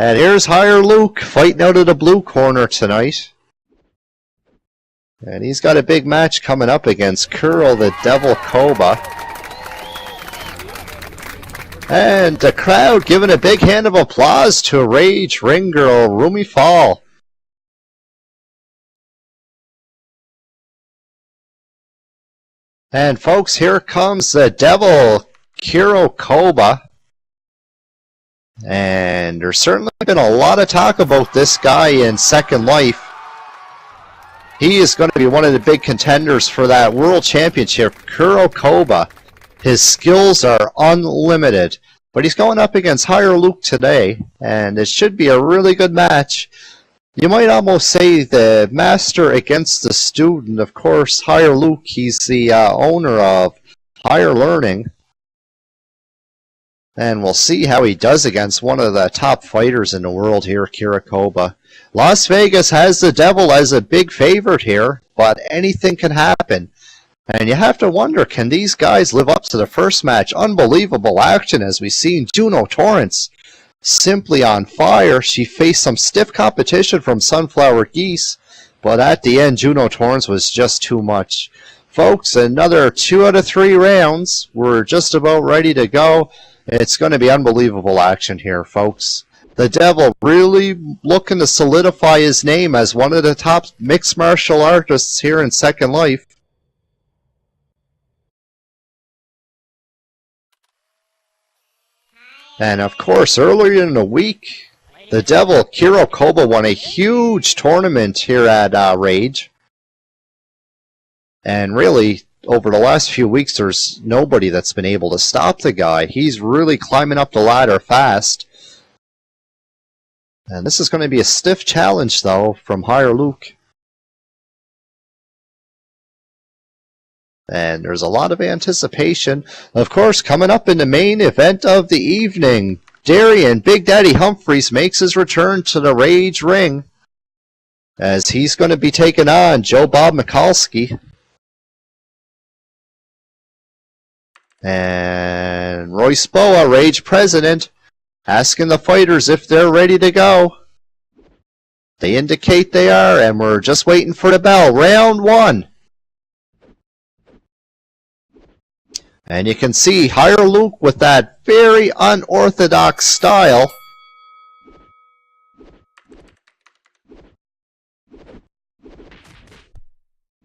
And here's Higher Luik fighting out of the blue corner tonight. And he's got a big match coming up against Kuro the Devil Koba. And the crowd giving a big hand of applause to RAGE ring girl Rumi Fall. And folks, here comes the Devil Kuro Koba. And there's certainly been a lot of talk about this guy in Second Life. He is going to be one of the big contenders for that World Championship. Kuro Koba, his skills are unlimited. But he's going up against Higher Luik today, and it should be a really good match. You might almost say the master against the student. Of course, Higher Luik, he's the owner of Higher Learning. And we'll see how he does against one of the top fighters in the world here, Kuro Koba. Las Vegas has the Devil as a big favorite here, but anything can happen. And you have to wonder, can these guys live up to the first match? Unbelievable action as we've seen Juno Torrance simply on fire. She faced some stiff competition from Sunflower Geese, but at the end, Juno Torrance was just too much. Folks, another 2 out of 3 rounds. We're just about ready to go. It's going to be unbelievable action here, folks. The Devil really looking to solidify his name as one of the top mixed martial artists here in Second Life. And of course, earlier in the week, the Devil Kuro Koba won a huge tournament here at RAGE. And really, over the last few weeks, there's nobody that's been able to stop the guy. He's really climbing up the ladder fast. And this is going to be a stiff challenge, though, from Higher Luik. And there's a lot of anticipation. Of course, coming up in the main event of the evening, Darian Big Daddy Humphries makes his return to the RAGE ring, as he's going to be taking on Joe Bob Mikulski. And Royce Boa, RAGE president, asking the fighters if they're ready to go. They indicate they are, and we're just waiting for the bell. Round 1. And you can see Higher Luik with that very unorthodox style.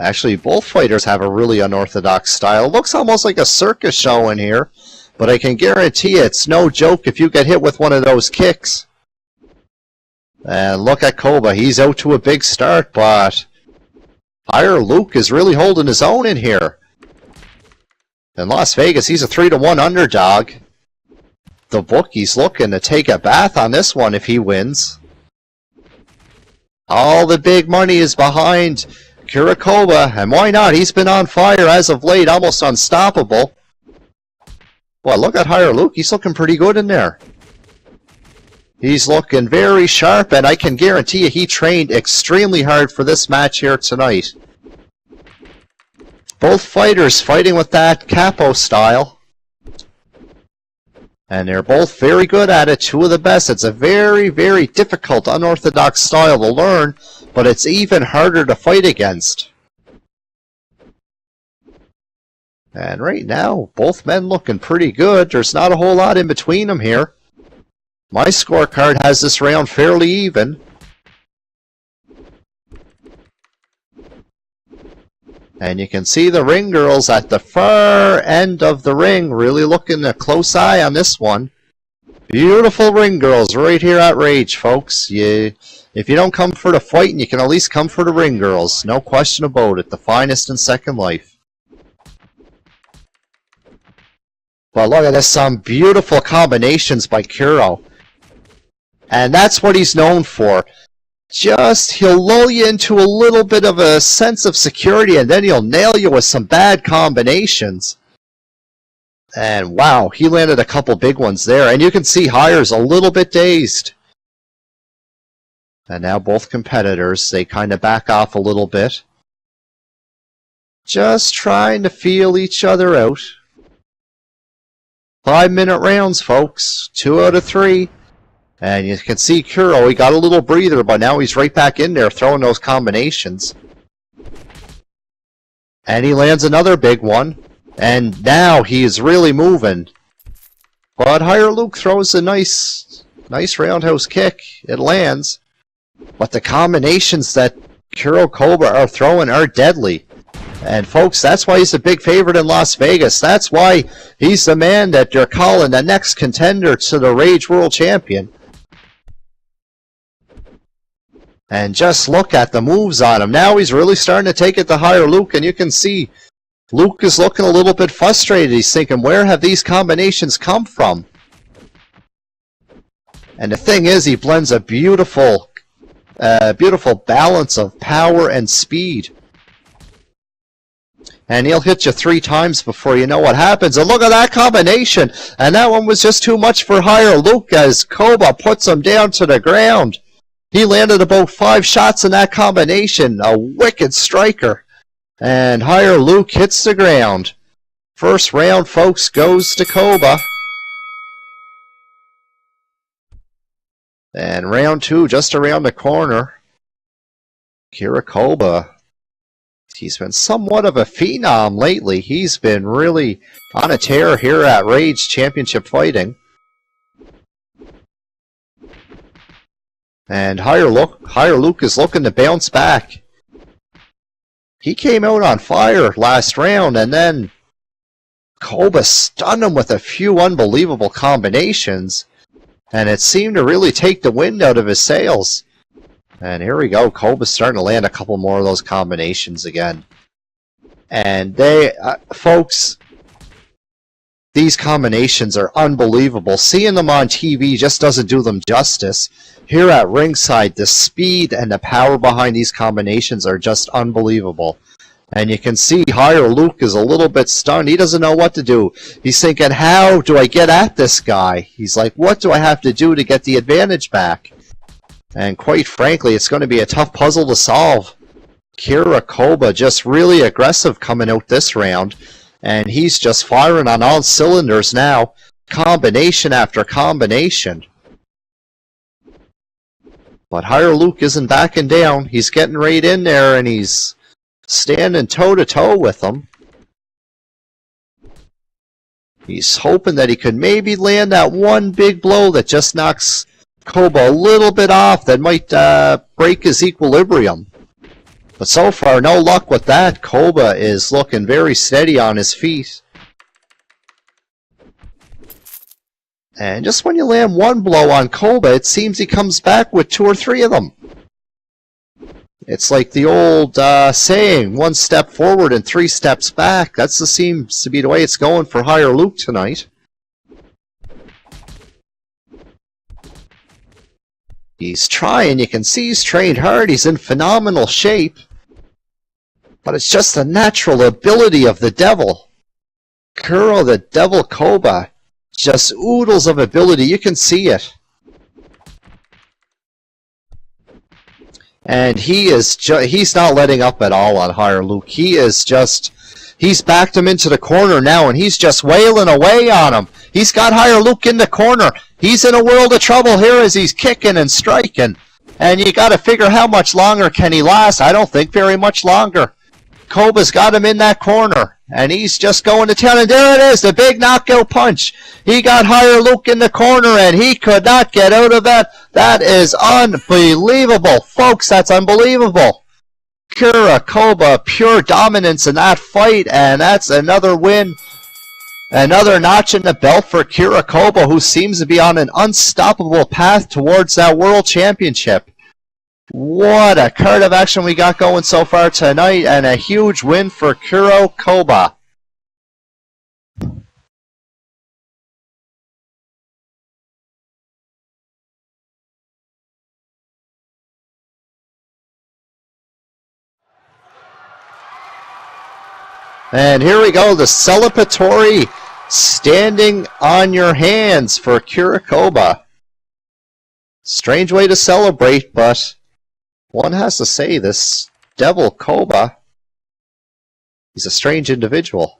Actually, both fighters have a really unorthodox style. Looks almost like a circus show in here. But I can guarantee you it's no joke if you get hit with one of those kicks. And look at Koba. He's out to a big start, but Higher Luik is really holding his own in here. In Las Vegas, he's a 3-1 underdog. The bookie's looking to take a bath on this one if he wins. All the big money is behind Kuro Koba, and why not? He's been on fire as of late, almost unstoppable. Well, look at Higher Luik. He's looking pretty good in there. He's looking very sharp, and I can guarantee you he trained extremely hard for this match here tonight. Both fighters fighting with that capo style. And they're both very good at it, 2 of the best. It's a very, very difficult, unorthodox style to learn, but it's even harder to fight against. And right now, both men looking pretty good. There's not a whole lot in between them here. My scorecard has this round fairly even. And you can see the ring girls at the far end of the ring really looking a close eye on this one. Beautiful ring girls right here at RAGE, folks. If you don't come for the fighting, you can at least come for the ring girls. No question about it. The finest in Second Life. But look at this, some beautiful combinations by Kuro. And that's what he's known for. He'll lull you into a little bit of a sense of security, and then he'll nail you with some bad combinations. And wow, he landed a couple big ones there. And you can see Higher's a little bit dazed. And now both competitors, they kind of back off a little bit. Just trying to feel each other out. 5-minute rounds, folks. 2 out of 3. And you can see Kuro, he got a little breather, but now he's right back in there throwing those combinations. And he lands another big one. And now he is really moving. But Luik throws a nice roundhouse kick. It lands. But the combinations that Kuro Koba are throwing are deadly. And folks, that's why he's a big favorite in Las Vegas. That's why he's the man that you're calling the next contender to the RAGE World Champion. And just look at the moves on him. Now he's really starting to take it to Luik, and you can see Luik is looking a little bit frustrated. He's thinking, where have these combinations come from? And the thing is, he blends a beautiful balance of power and speed. And he'll hit you 3 times before you know what happens. And look at that combination. And that one was just too much for Luik as Koba puts him down to the ground. He landed about 5 shots in that combination. A wicked striker. And Luik hits the ground. First round, folks, goes to Koba. And round 2 just around the corner. Kuro Koba. He's been somewhat of a phenom lately. He's been really on a tear here at RAGE Championship Fighting. And Luik is looking to bounce back. He came out on fire last round, and then Koba stunned him with a few unbelievable combinations. And it seemed to really take the wind out of his sails. And here we go. Koba's starting to land a couple more of those combinations again. And folks, these combinations are unbelievable. Seeing them on TV just doesn't do them justice. Here at ringside, the speed and the power behind these combinations are just unbelievable. And you can see Luik is a little bit stunned. He doesn't know what to do. He's thinking, how do I get at this guy? He's like, what do I have to do to get the advantage back? And quite frankly, it's going to be a tough puzzle to solve. Kuro Koba just really aggressive coming out this round. And he's just firing on all cylinders now. Combination after combination. But Luik isn't backing down. He's getting right in there and he's standing toe-to-toe with him. He's hoping that he could maybe land that one big blow that just knocks Koba a little bit off, that might break his equilibrium. But so far, no luck with that. Koba is looking very steady on his feet. And just when you land one blow on Koba, it seems he comes back with 2 or 3 of them. It's like the old saying, 1 step forward and 3 steps back. That seems to be the way it's going for Luik tonight. He's trying. You can see he's trained hard. He's in phenomenal shape. But it's just the natural ability of the devil. Kuro the Devil Koba just oodles of ability. You can see it. And he's not letting up at all on Luik. He's backed him into the corner now, and he's just wailing away on him. He's got Luik in the corner. He's in a world of trouble here as he's kicking and striking. And you got to figure how much longer can he last. I don't think very much longer. Koba's got him in that corner. And he's just going to town. And there it is, the big knockout punch. He got Luik in the corner, and he could not get out of that. That is unbelievable. Folks, that's unbelievable. Kuro Koba, pure dominance in that fight. And that's another win. Another notch in the belt for Kuro Koba, who seems to be on an unstoppable path towards that World Championship. What a card of action we got going so far tonight, and a huge win for Kuro Koba. And here we go, the celebratory standing on your hands for Kuro Koba. Strange way to celebrate, but one has to say this Devil Koba, he's a strange individual.